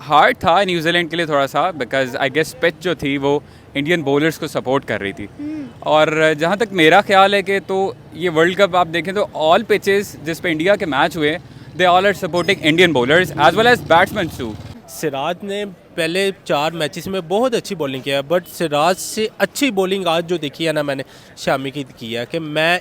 Hard था New Zealand के लिए थोड़ा सा, बिकॉज आई गेस पिच जो थी वो इंडियन बॉलर्स को सपोर्ट कर रही थी। और जहाँ तक मेरा ख्याल है कि तो ये वर्ल्ड कप आप देखें तो ऑल पिचेस जिस पे इंडिया के मैच हुए they all are supporting Indian bowlers as well as batsman too. Siraj ने पहले 4 मैचेस में बहुत अच्छी बॉलिंग किया है, बट सिराज से अच्छी बॉलिंग आज जो देखी है ना मैंने शामी की है कि मैं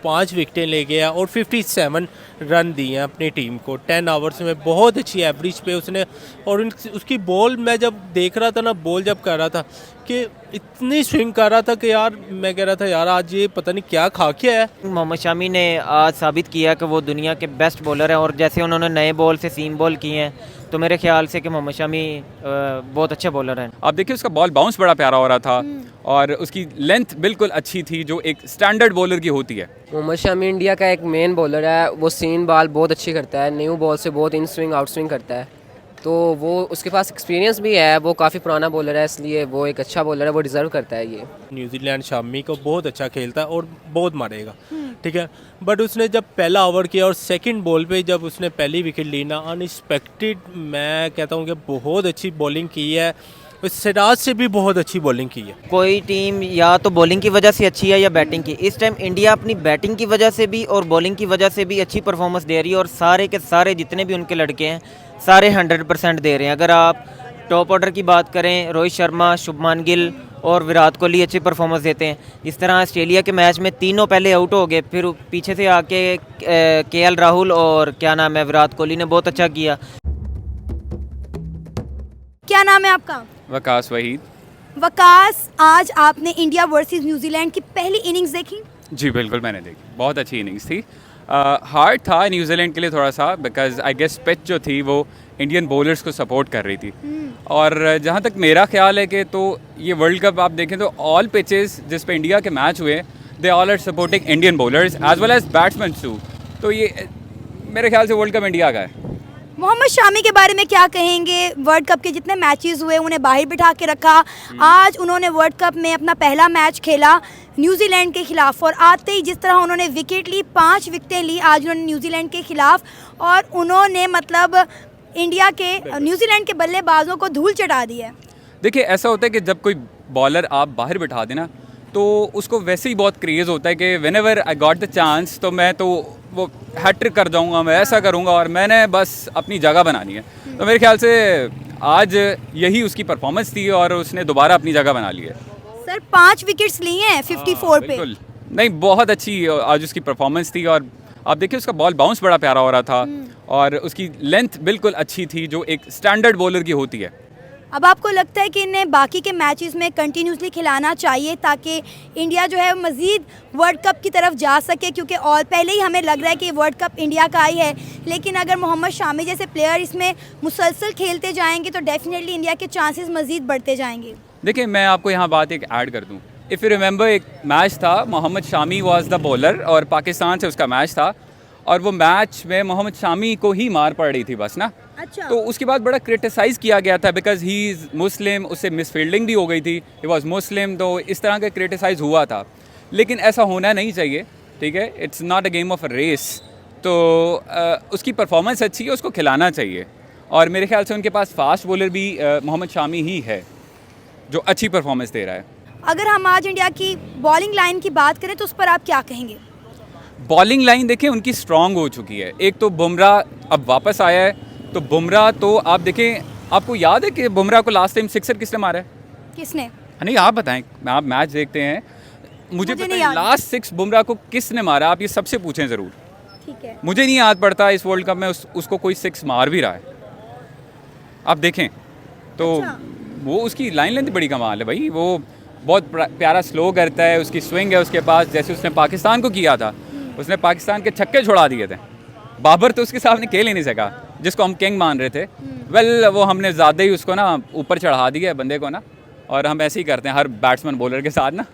5 विकेटें ले गया और 57 रन दिए हैं अपनी टीम को 10 आवर्स में। बहुत अच्छी एवरेज पे उसने, और उसकी बॉल मैं जब देख रहा था ना, बॉल जब कर रहा था कि इतनी स्विंग कर रहा था कि यार मैं कह रहा था यार आज ये पता नहीं क्या खा के है। मोहम्मद शामी ने आज साबित किया कि वो दुनिया के बेस्ट बॉलर हैं, और जैसे उन्होंने नए बॉल से सीम बॉल किए हैं तो मेरे ख्याल से कि मोहम्मद शामी बहुत अच्छे बॉलर हैं। आप देखिए उसका बॉल बाउंस बड़ा प्यारा हो रहा था और उसकी लेंथ बिल्कुल अच्छी थी जो एक स्टैंडर्ड बॉलर की होती है। मोहम्मद शामी इंडिया का एक मेन बॉलर है, वो सीन बॉल बहुत अच्छी करता है, न्यू बॉल से बहुत इन स्विंग आउट स्विंग करता है, तो वो उसके पास एक्सपीरियंस भी है, वो काफ़ी पुराना बॉलर है, इसलिए वो एक अच्छा बॉलर है, वो डिज़र्व करता है ये। न्यूजीलैंड शामी को बहुत अच्छा खेलता है और बहुत मारेगा, ठीक है, बट उसने जब पहला ओवर किया और सेकंड बॉल पे जब उसने पहली विकेट ली ना, अनएक्सपेक्टेड मैं कहता हूँ कि बहुत अच्छी बॉलिंग की है, सिराज से भी बहुत अच्छी बॉलिंग की है। कोई टीम या तो बॉलिंग की वजह से अच्छी है या बैटिंग की। इस टाइम इंडिया अपनी बैटिंग की वजह से भी और बॉलिंग की वजह से भी अच्छी परफॉर्मेंस दे रही है, और सारे के सारे जितने भी उनके लड़के हैं सारे 100% दे रहे हैं। अगर आप टॉप ऑर्डर की बात करें, रोहित शर्मा, शुभमान गिल और विराट कोहली अच्छी परफॉर्मेंस देते हैं। इस तरह ऑस्ट्रेलिया के मैच में तीनों पहले आउट हो गए, फिर पीछे से आके केएल राहुल और क्या नाम है विराट कोहली ने बहुत अच्छा किया। क्या नाम है आपका? वकास वहीद। वकास, आज आपने इंडिया वर्सेस न्यूजीलैंड की पहली इनिंग्स देखी? जी बिल्कुल मैंने देखी, बहुत अच्छी इनिंग्स थी। हार्ड था न्यूजीलैंड के लिए थोड़ा सा, बिकॉज आई गेस पिच जो थी वो इंडियन बॉलर्स को सपोर्ट कर रही थी। और जहाँ तक मेरा ख्याल है कि तो ये वर्ल्ड कप आप देखें तो ऑल पिचेस जिस पे इंडिया के मैच हुए they all are supporting Indian bowlers as well as batsman too, तो ये मेरे ख्याल से वर्ल्ड कप इंडिया का है। मोहम्मद शामी के बारे में क्या कहेंगे? वर्ल्ड कप के जितने मैचेस हुए उन्हें बाहर बिठा के रखा, आज उन्होंने वर्ल्ड कप में अपना पहला मैच खेला न्यूजीलैंड के खिलाफ, और आते ही जिस तरह उन्होंने विकेट ली, 5 विकेटें ली आज उन्होंने न्यूजीलैंड के खिलाफ, और उन्होंने मतलब इंडिया के न्यूजीलैंड के बल्लेबाजों को धूल चटा दी है। देखिए ऐसा होता है कि जब कोई बॉलर आप बाहर बिठा देना तो उसको वैसे ही बहुत क्रेज़ होता है कि when ever I got the chance तो मैं तो वो हैट्रिक कर जाऊंगा, मैं ऐसा करूंगा, और मैंने बस अपनी जगह बनानी है। तो मेरे ख्याल से आज यही उसकी परफॉर्मेंस थी और उसने दोबारा अपनी जगह बना ली है। सर 5 विकेट्स लिए हैं 54 पे। बिल्कुल नहीं, बहुत अच्छी आज उसकी परफॉर्मेंस थी, और आप देखिए उसका बॉल बाउंस बड़ा प्यारा हो रहा था और उसकी लेंथ बिल्कुल अच्छी थी जो एक स्टैंडर्ड बॉलर की होती है। अब आपको लगता है कि इन्हें बाकी के मैचेस में कंटिन्यूसली खिलाना चाहिए ताकि इंडिया जो है मज़ीद वर्ल्ड कप की तरफ जा सके? क्योंकि और पहले ही हमें लग रहा है कि वर्ल्ड कप इंडिया का ही है, लेकिन अगर मोहम्मद शामी जैसे प्लेयर इसमें मुसलसल खेलते जाएंगे तो डेफिनेटली इंडिया के चांसेस मज़ीद बढ़ते जाएंगे। देखिए मैं आपको यहाँ बात एक ऐड कर दूँ, इफ़ यू रिमेंबर एक मैच था, Mohammed Shami was the bowler और पाकिस्तान से उसका मैच था, और वो मैच में मोहम्मद शामी को ही मार पड़ रही थी बस ना। अच्छा। तो उसके बाद बड़ा क्रिटिसाइज़ किया गया था बिकॉज ही इज़ मुस्लिम, उससे मिसफील्डिंग भी हो गई थी, ही वाज मुस्लिम, तो इस तरह का क्रिटिसाइज़ हुआ था। लेकिन ऐसा होना नहीं चाहिए, ठीक है, it's not a game of a race. तो उसकी परफॉर्मेंस अच्छी है, उसको खिलाना चाहिए, और मेरे ख्याल से उनके पास फास्ट बॉलर भी मोहम्मद शामी ही है जो अच्छी परफॉर्मेंस दे रहा है। अगर हम आज इंडिया की बॉलिंग लाइन की बात करें तो उस पर आप क्या कहेंगे? बॉलिंग लाइन देखिए उनकी स्ट्रांग हो चुकी है। एक तो बुमराह अब वापस आया है, तो बुमराह तो आप देखें, आपको याद है कि बुमराह को लास्ट टाइम सिक्सर किसने मारा है? किसने? नहीं आप बताएं, आप मैच देखते हैं, मुझे पता नहीं है याद। लास्ट 6 बुमराह को किसने मारा, आप ये सबसे पूछें ज़रूर। ठीक है, मुझे नहीं याद पड़ता इस वर्ल्ड कप में उसको कोई 6 मार भी रहा है, आप देखें तो। अच्छा। वो उसकी लाइन लेंथ बड़ी कमाल है भाई, वो बहुत प्यारा स्लो करता है, उसकी स्विंग है उसके पास, जैसे उसने पाकिस्तान को किया था, उसने पाकिस्तान के छक्के छुड़ा दिए थे। बाबर तो उसके सामने खेल ही नहीं सका जिसको हम किंग मान रहे थे। वेल वो हमने ज़्यादा ही उसको ना ऊपर चढ़ा दिया है बंदे को ना, और हम ऐसे ही करते हैं हर बैट्समैन बॉलर के साथ ना,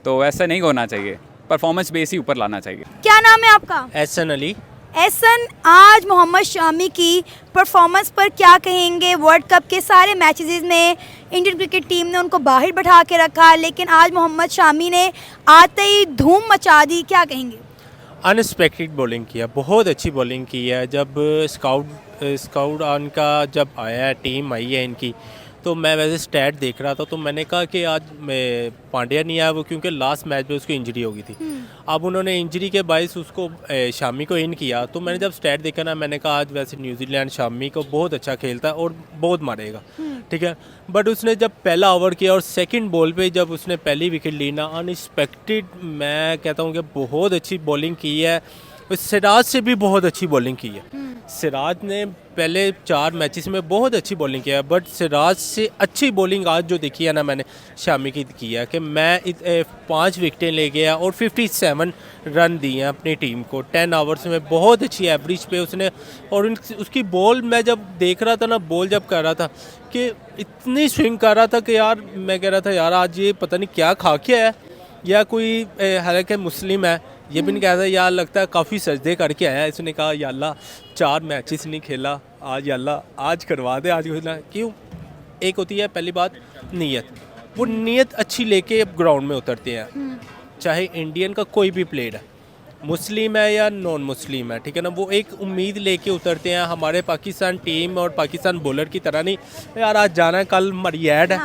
तो ऐसा नहीं होना चाहिए, परफॉर्मेंस बेस ही ऊपर लाना चाहिए। क्या नाम है आपका? एहसन अली। एहसन, आज मोहम्मद शामी की परफॉर्मेंस पर क्या कहेंगे? वर्ल्ड कप के सारे मैचेस में इंडियन क्रिकेट टीम ने उनको बाहर बैठा के रखा, लेकिन आज मोहम्मद शामी ने आते ही धूम मचा दी, क्या कहेंगे? अनएक्सपेक्टेड बॉलिंग किया, बहुत अच्छी बॉलिंग की है। जब स्काउट स्काउट उनका जब आया है, टीम आई है इनकी, तो मैं वैसे स्टैट देख रहा था तो मैंने कहा कि आज मैं पांड्या नहीं आया वो, क्योंकि लास्ट मैच में उसको इंजरी हो गई थी। अब उन्होंने इंजरी के बायस उसको शामी को इन किया, तो मैंने जब स्टैट देखा ना, मैंने कहा आज वैसे न्यूजीलैंड शामी को बहुत अच्छा खेलता है और बहुत मारेगा, ठीक है। बट उसने जब पहला ओवर किया और सेकंड बॉल पे जब उसने पहली विकेट ली ना, अनएक्सपेक्टेड, मैं कहता हूँ कि बहुत अच्छी बॉलिंग की है। सिराज से भी बहुत अच्छी बॉलिंग की है। सिराज ने पहले 4 मैचेस में बहुत अच्छी बॉलिंग किया है, बट सिराज से अच्छी बॉलिंग आज जो देखी है ना मैंने शामी की है कि मैं 5 विकेटें ले गया और 57 रन दिए हैं अपनी टीम को 10 आवर्स में, बहुत अच्छी एवरेज पे उसने। और उसकी बॉल मैं जब देख रहा था ना, बॉल जब कर रहा था कि इतनी स्विंग कर रहा था कि यार मैं कह रहा था यार आज ये पता नहीं क्या खा के आया, या कोई हालांकि मुस्लिम है, ये भी नहीं कहता यार, लगता है काफ़ी सजदे करके आया। इसने कहा या अल्लाह 4 मैचेस नहीं खेला, आज या अल्लाह आज करवा दे, आज खेलना क्यों। एक होती है पहली बात नीयत, वो नीयत अच्छी लेके अब ग्राउंड में उतरते हैं, चाहे इंडियन का कोई भी प्लेयर है, मुस्लिम है या नॉन मुस्लिम है, ठीक है ना, वो एक उम्मीद लेके उतरते हैं। हमारे पाकिस्तान टीम और पाकिस्तान बॉलर की तरह नहीं यार आज जाना है कल हमारी ऐड है,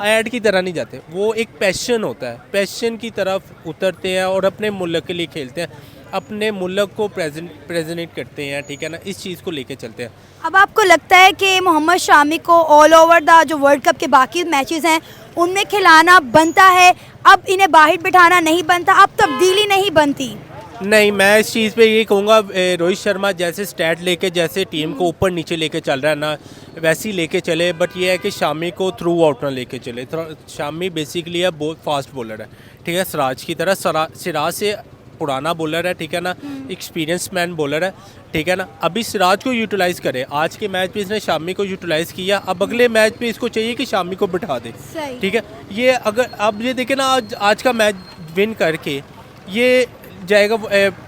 ऐड की तरह नहीं जाते। वो एक पैशन होता है, पैशन की तरफ उतरते हैं और अपने मुल्क के लिए खेलते हैं, अपने मुल्क को प्रेजेंट करते हैं, ठीक है ना, इस चीज़ को लेके चलते हैं। अब आपको लगता है कि मोहम्मद शामी को ऑल ओवर द जो वर्ल्ड कप के बाकी मैचेस हैं उनमें खिलाना बनता है, अब इन्हें बाहर बिठाना नहीं बनता, अब तब्दीली नहीं बनती? नहीं, मैं इस चीज़ पे ये कहूँगा रोहित शर्मा जैसे स्टैट लेके जैसे टीम को ऊपर नीचे लेके चल रहा है ना, वैसे ही लेके चले, बट ये है कि शामी को थ्रू आउट ना लेके चले। शामी बेसिकली है बहुत फास्ट बॉलर है, ठीक है, सिराज की तरह। सिराज से पुराना बॉलर है, ठीक है ना, एक्सपीरियंस मैन बॉलर है, ठीक है ना। अभी सिराज को यूटिलाइज़ करे, आज के मैच पे इसने शामी को यूटिलाइज़ किया, अब अगले मैच पे इसको चाहिए कि शामी को बिठा दे, ठीक है। ये अगर अब ये देखें ना, आज का मैच विन करके ये जाएगा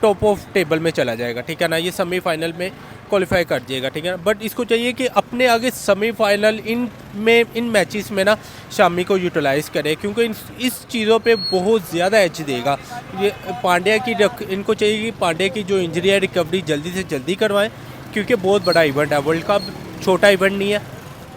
टॉप ऑफ टेबल में चला जाएगा, ठीक है ना, ये सेमीफाइनल में क्वालिफाई कर जाएगा, ठीक है ना। बट इसको चाहिए कि अपने आगे सेमीफाइनल इन मैचेस में ना शामी को यूटिलाइज़ करे, क्योंकि इस चीज़ों पे बहुत ज़्यादा एज देगा। ये पांड्या की इनको चाहिए कि पांड्या की जो इंजरी है रिकवरी जल्दी से जल्दी करवाएं, क्योंकि बहुत बड़ा इवेंट है, वर्ल्ड कप छोटा इवेंट नहीं है।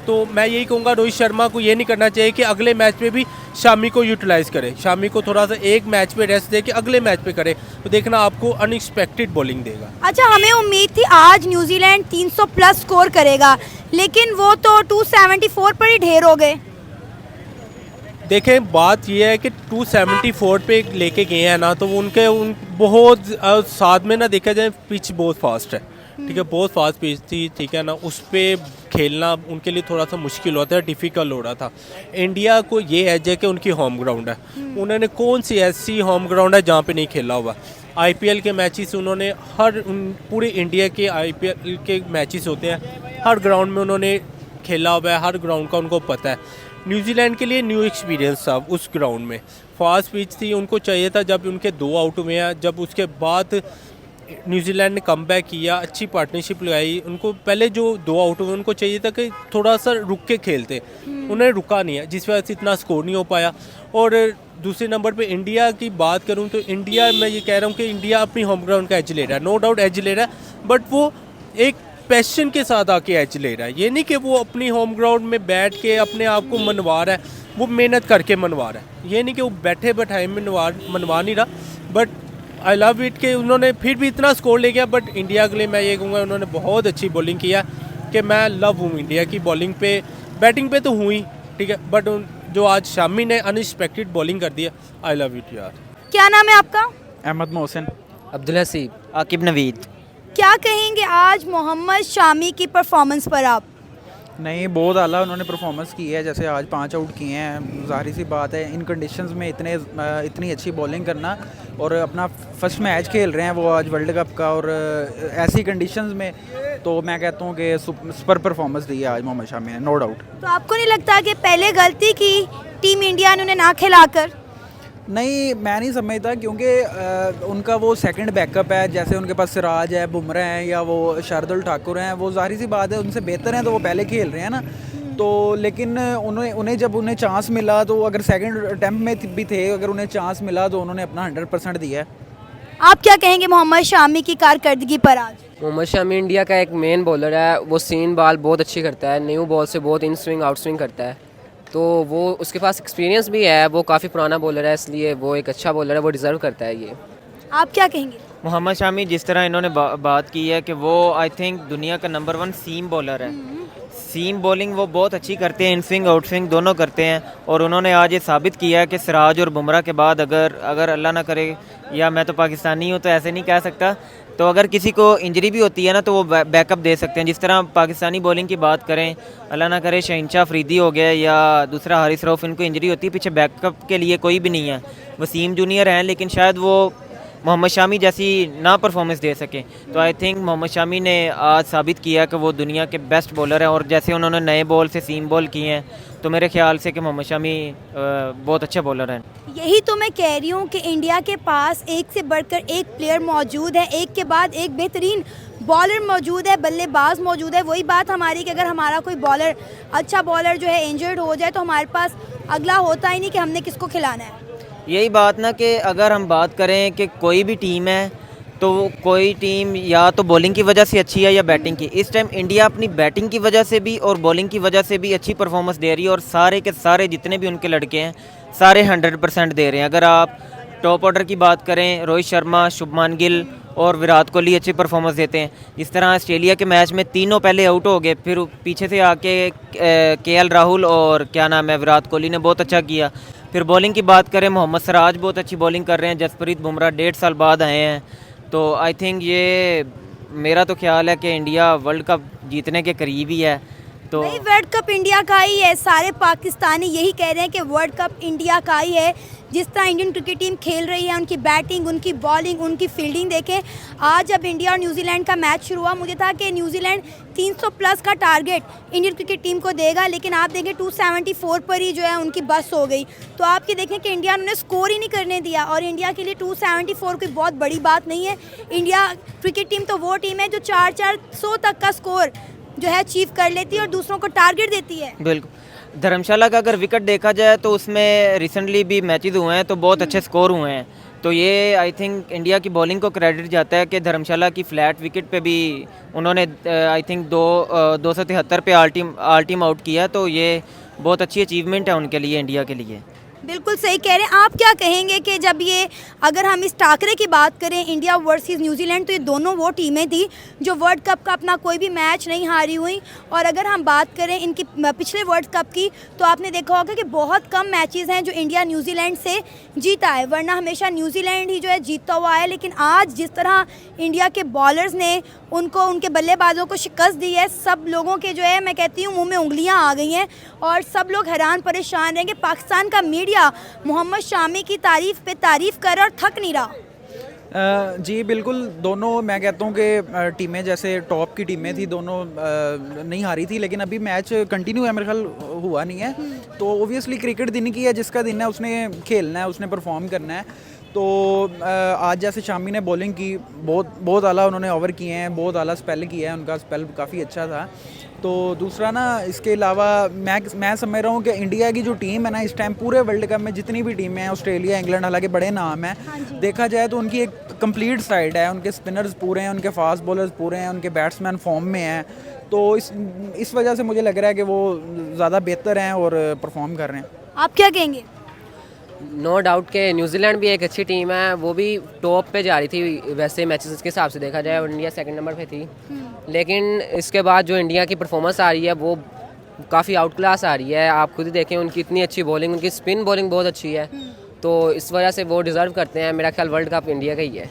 तो मैं यही कहूँगा रोहित शर्मा को ये नहीं करना चाहिए कि अगले मैच में भी शामी को यूटिलाइज़ करे, शामी को थोड़ा सा एक मैच पे रेस्ट दे के अगले मैच पे करे, तो देखना आपको अनएक्सपेक्टेड बॉलिंग देगा। अच्छा, हमें उम्मीद थी आज न्यूजीलैंड 300 प्लस स्कोर करेगा, लेकिन वो तो 274 पर ही ढेर हो गए। देखें बात ये है कि 274 पे लेके गए हैं ना, तो उन बहुत साथ में ना देखा जाए पिच बहुत फास्ट है, ठीक है, बहुत फास्ट पिच थी, ठीक है ना, उस पर खेलना उनके लिए थोड़ा सा मुश्किल होता है, डिफ़िकल्ट हो रहा था। इंडिया को ये एज है कि उनकी होम ग्राउंड है, उन्होंने कौन सी ऐसी होम ग्राउंड है जहाँ पे नहीं खेला हुआ। आईपीएल के मैचेस उन्होंने पूरे इंडिया के आईपीएल के मैचेस होते हैं, हर ग्राउंड में उन्होंने खेला हुआ है, हर ग्राउंड का उनको पता है। न्यूजीलैंड के लिए न्यू एक्सपीरियंस था उस ग्राउंड में, फास्ट पिच थी, उनको चाहिए था जब उनके 2 आउट हुए हैं, जब उसके बाद न्यूजीलैंड ने कमबैक किया, अच्छी पार्टनरशिप लगाई, उनको पहले जो 2 आउट हुए उनको चाहिए था कि थोड़ा सा रुक के खेलते, उन्हें रुका नहीं है, जिस वजह से इतना स्कोर नहीं हो पाया। और दूसरे नंबर पे इंडिया की बात करूं तो इंडिया, मैं ये कह रहा हूं कि इंडिया अपनी होम ग्राउंड का एज ले रहा है, नो डाउट एज ले रहा है, बट वो एक पैशन के साथ आके एज ले रहा है। ये नहीं कि वो अपनी होम ग्राउंड में बैठ के अपने आप को मनवा रहा है, वो मेहनत करके मनवा रहा है। ये नहीं कि वो बैठे बैठाए मनवा नहीं रहा, बट आई लव इट कि उन्होंने फिर भी इतना स्कोर ले गया। बट इंडिया के लिए मैं ये कहूँगा उन्होंने बहुत अच्छी बॉलिंग किया, कि मैं लव हूँ इंडिया की बॉलिंग पे, बैटिंग पे तो हूँ ही, ठीक है, बट जो आज शामी ने अनएक्सपेक्टेड बॉलिंग कर दिया, आई लव इट यार। क्या नाम है आपका? अहमद मोहसिन। अब्दुल हसीब। आकिब नवीद। क्या कहेंगे आज मोहम्मद शामी की परफॉर्मेंस पर आप? नहीं, बहुत आला उन्होंने परफॉर्मेंस की है, जैसे आज 5 आउट किए हैं, ज़ाहिर सी बात है इन कंडीशंस में इतनी अच्छी बॉलिंग करना, और अपना फर्स्ट मैच खेल रहे हैं वो आज वर्ल्ड कप का, और ऐसी कंडीशंस में तो मैं कहता हूँ कि सुपर परफॉर्मेंस दी है आज मोहम्मद शामी ने, नो डाउट। तो आपको नहीं लगता कि पहले गलती की टीम इंडिया ने उन्हें ना खिलाकर? नहीं, मैं नहीं समझता, क्योंकि उनका वो सेकंड बैकअप है, जैसे उनके पास सिराज है, बुमराह हैं, या वो शार्दुल ठाकुर हैं, वो ज़ाहिर सी बात है उनसे बेहतर हैं, तो वो पहले खेल रहे हैं ना। तो लेकिन उन्हें जब उन्हें चांस मिला, तो अगर सेकंड अटैम्प्ट में भी थे, अगर उन्हें चांस मिला तो उन्होंने अपना 100% दिया है। आप क्या कहेंगे मोहम्मद शामी की कारकर्दगी पर आज? मोहम्मद शमी इंडिया का एक मेन बॉलर है, वो सीन बॉल बहुत अच्छी करता है, न्यू बॉल से बहुत इन स्विंग आउट स्विंग करता है, तो वो उसके पास एक्सपीरियंस भी है, वो काफ़ी पुराना बॉलर है, इसलिए वो एक अच्छा बॉलर है, वो डिज़र्व करता है ये। आप क्या कहेंगे? मोहम्मद शामी जिस तरह इन्होंने बात की है कि वो आई थिंक दुनिया का नंबर 1 सीम बॉलर है। सीम बॉलिंग वो बहुत अच्छी करते हैं, इन स्विंग आउट स्विंग दोनों करते हैं, और उन्होंने आज ये साबित किया है कि सिराज और बुमराह के बाद अगर अल्लाह ना करे, या मैं तो पाकिस्तानी हूँ तो ऐसे नहीं कह सकता, तो अगर किसी को इंजरी भी होती है ना तो वो बैकअप दे सकते हैं। जिस तरह पाकिस्तानी बॉलिंग की बात करें, अल्लाह ना करे शहनशाह अफरीदी हो गया या दूसरा हारिस रऊफ, इनको इंजरी होती है, पीछे बैकअप के लिए कोई भी नहीं है। वसीम जूनियर हैं लेकिन शायद वो मोहम्मद शामी जैसी ना परफॉर्मेंस दे सके, तो आई थिंक मोहम्मद शामी ने आज साबित किया कि वो दुनिया के बेस्ट बॉलर हैं, और जैसे उन्होंने नए बॉल से सीम बॉल किए हैं, तो मेरे ख्याल से कि मोहम्मद शामी बहुत अच्छे बॉलर हैं। यही तो मैं कह रही हूँ कि इंडिया के पास एक से बढ़कर एक प्लेयर मौजूद है, एक के बाद एक बेहतरीन बॉलर मौजूद है, बल्लेबाज मौजूद है। वही बात हमारी कि अगर हमारा कोई बॉलर अच्छा बॉलर जो है इंजर्ड हो जाए तो हमारे पास अगला होता ही नहीं कि हमने किसको खिलाना है। यही बात ना कि अगर हम बात करें कि कोई भी टीम है तो कोई टीम या तो बॉलिंग की वजह से अच्छी है या बैटिंग की। इस टाइम इंडिया अपनी बैटिंग की वजह से भी और बॉलिंग की वजह से भी अच्छी परफॉर्मेंस दे रही है, और सारे के सारे जितने भी उनके लड़के हैं सारे 100% दे रहे हैं। अगर आप टॉप ऑर्डर की बात करें, रोहित शर्मा, शुभमान गिल और विराट कोहली अच्छी परफॉर्मेंस देते हैं। इस तरह ऑस्ट्रेलिया के मैच में तीनों पहले आउट हो गए, फिर पीछे से आके केएल राहुल और क्या नाम है विराट कोहली ने बहुत अच्छा किया। फिर बॉलिंग की बात करें, मोहम्मद सिराज बहुत अच्छी बॉलिंग कर रहे हैं, जसप्रीत बुमराह 1.5 साल बाद आए हैं, तो आई थिंक ये मेरा तो ख्याल है कि इंडिया वर्ल्ड कप जीतने के करीब ही है। तो नहीं, वर्ल्ड कप इंडिया का ही है, सारे पाकिस्तानी यही कह रहे हैं कि वर्ल्ड कप इंडिया का ही है। जिस तरह इंडियन क्रिकेट टीम खेल रही है, उनकी बैटिंग, उनकी बॉलिंग, उनकी फील्डिंग देखें। आज जब इंडिया और न्यूजीलैंड का मैच शुरू हुआ, मुझे था कि न्यूजीलैंड 300 प्लस का टारगेट इंडियन क्रिकेट टीम को देगा, लेकिन आप देखें 274 पर ही जो है उनकी बस हो गई। तो आप ये देखें कि इंडिया ने स्कोर ही नहीं करने दिया, और इंडिया के लिए 274 कोई बहुत बड़ी बात नहीं है। इंडिया क्रिकेट टीम तो वो टीम है जो 400 तक का स्कोर जो है अचीव कर लेती है और दूसरों को टारगेट देती है। बिल्कुल, धर्मशाला का अगर विकेट देखा जाए तो उसमें रिसेंटली भी मैचेस हुए हैं तो बहुत अच्छे स्कोर हुए हैं, तो ये आई थिंक इंडिया की बॉलिंग को क्रेडिट जाता है कि धर्मशाला की फ्लैट विकेट पे भी उन्होंने आई थिंक 273 पे ऑल टीम आउट किया, तो ये बहुत अच्छी अचीवमेंट है उनके लिए, इंडिया के लिए। बिल्कुल सही कह रहे हैं। आप क्या कहेंगे कि जब ये, अगर हम इस टाकरे की बात करें इंडिया वर्सेस न्यूजीलैंड, तो ये दोनों वो टीमें थी जो वर्ल्ड कप का अपना कोई भी मैच नहीं हारी हुई, और अगर हम बात करें इनकी पिछले वर्ल्ड कप की, तो आपने देखा होगा कि बहुत कम मैचेस हैं जो इंडिया न्यूजीलैंड से जीता है, वरना हमेशा न्यूजीलैंड ही जो है जीतता हुआ है। लेकिन आज जिस तरह इंडिया के बॉलर्स ने उनको, उनके बल्लेबाजों को शिकस्त दी है, सब लोगों के जो है मैं कहती हूँ मुँह में उंगलियाँ आ गई हैं, और सब लोग हैरान परेशान रहेंगे। पाकिस्तान का मीडिया मोहम्मद शामी की तारीफ पे तारीफ कर और थक नहीं रहा। जी बिल्कुल, दोनों मैं कहता हूँ कि टीमें जैसे टॉप की टीमें थी, दोनों नहीं हारी थी, लेकिन अभी मैच कंटिन्यू है, मेरे ख्याल हुआ नहीं है। तो ओबियसली क्रिकेट दिन की है, जिसका दिन है उसने खेलना है, उसने परफॉर्म करना है। तो आज जैसे शामी ने बॉलिंग की, बहुत आला उन्होंने ओवर किए हैं, बहुत आला स्पेल किया है, उनका स्पेल काफ़ी अच्छा था। तो दूसरा ना, इसके अलावा मैं समझ रहा हूँ कि इंडिया की जो टीम है ना इस टाइम पूरे वर्ल्ड कप में जितनी भी टीमें हैं, ऑस्ट्रेलिया, इंग्लैंड, हालांकि बड़े नाम हैं, देखा जाए तो उनकी एक कंप्लीट साइड है। उनके स्पिनर्स पूरे हैं, उनके फास्ट बॉलर्स पूरे हैं, उनके बैट्समैन फॉर्म में हैं। तो इस वजह से मुझे लग रहा है कि वो ज़्यादा बेहतर हैं और परफॉर्म कर रहे हैं। आप क्या कहेंगे? नो डाउट के न्यूजीलैंड भी एक अच्छी टीम है, वो भी टॉप पे जा रही थी वैसे मैचेस के हिसाब से देखा जाए, और इंडिया सेकंड नंबर पे थी। लेकिन इसके बाद जो इंडिया की परफॉर्मेंस आ रही है वो काफ़ी आउट क्लास आ रही है। आप खुद ही देखें, उनकी इतनी अच्छी बॉलिंग, उनकी स्पिन बॉलिंग बहुत अच्छी है, तो इस वजह से वो डिज़र्व करते हैं। मेरा ख्याल वर्ल्ड कप इंडिया का ही है।